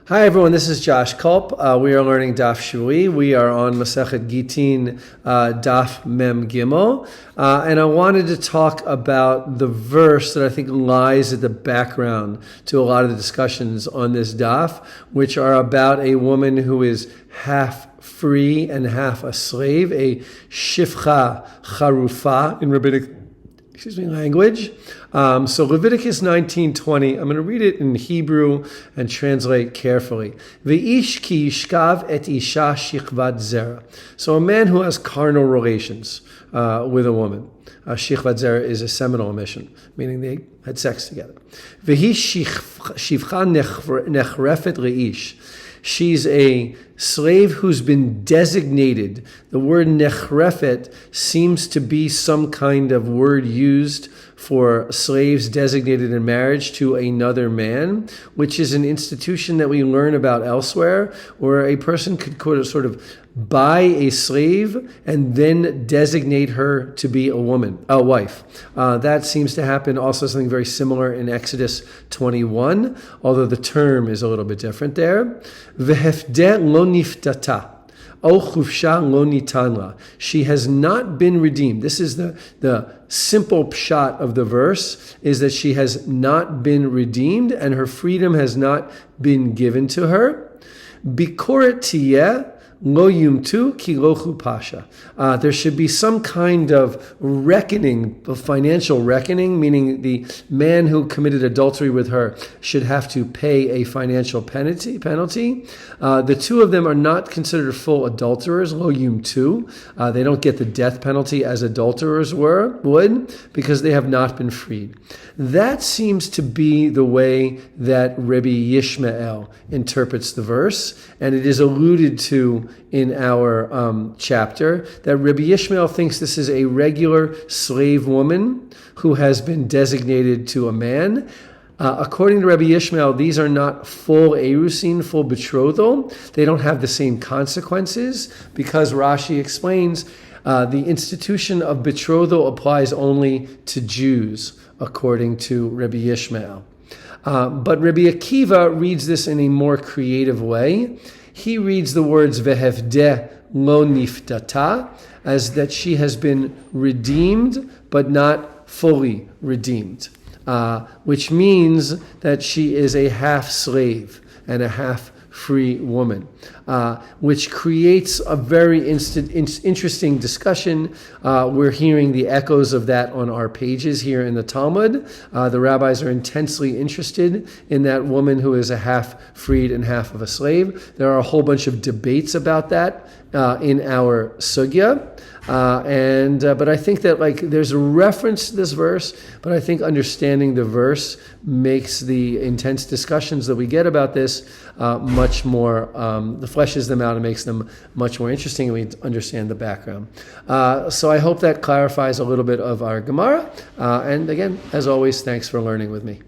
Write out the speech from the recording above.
Hi everyone, this is Josh Kulp. We are learning Daf Shui. We are on Masechet Gittin, Daf Mem Gimmel. And I wanted to talk about the verse that I think lies at the background to a lot of the discussions on this daf, which are about a woman who is half free and half a slave, a shifcha charufa in rabbinic language. So Leviticus 19:20, I'm going to read it in Hebrew and translate carefully. Ve'ish ki yishkav et isha shichvat zera. So a man who has carnal relations with a woman. Shichvat zera is a seminal emission, meaning they had sex together. Vehi shivcha nechrefet reish. She's a slave who's been designated. The word nechrefet seems to be some kind of word used for slaves designated in marriage to another man, which is an institution that we learn about elsewhere, where a person could sort of buy a slave and then designate her to be a wife. That seems to happen also something very similar in Exodus 21, although the term is a little bit different there. Vehefdeh lo niftata. She has not been redeemed. This is the simple pshat of the verse, is that she has not been redeemed and her freedom has not been given to her. Bikoret tiyeh lo yumtu ki lochu pasha. There should be some kind of reckoning, a financial reckoning, meaning the man who committed adultery with her should have to pay a financial penalty. The two of them are not considered full adulterers, lo yumtu. They don't get the death penalty as adulterers would, because they have not been freed. That seems to be the way that Rabbi Yishmael interprets the verse, and it is alluded to in our chapter, that Rabbi Yishmael thinks this is a regular slave woman who has been designated to a man. According to Rabbi Yishmael, these are not full erusin, full betrothal. They don't have the same consequences because Rashi explains the institution of betrothal applies only to Jews, according to Rabbi Yishmael. But Rabbi Akiva reads this in a more creative way. He reads the words vehefdeh lo niftata as that she has been redeemed but not fully redeemed, which means that she is a half slave and a half free woman, which creates a very interesting discussion. We're hearing the echoes of that on our pages here in the Talmud. The rabbis are intensely interested in that woman who is a half freed and half of a slave. There are a whole bunch of debates about that in our sugya. But I think that there's a reference to this verse, but I think understanding the verse makes the intense discussions that we get about this much more, fleshes them out and makes them much more interesting, and we understand the background. So I hope that clarifies a little bit of our Gemara. And again, as always, thanks for learning with me.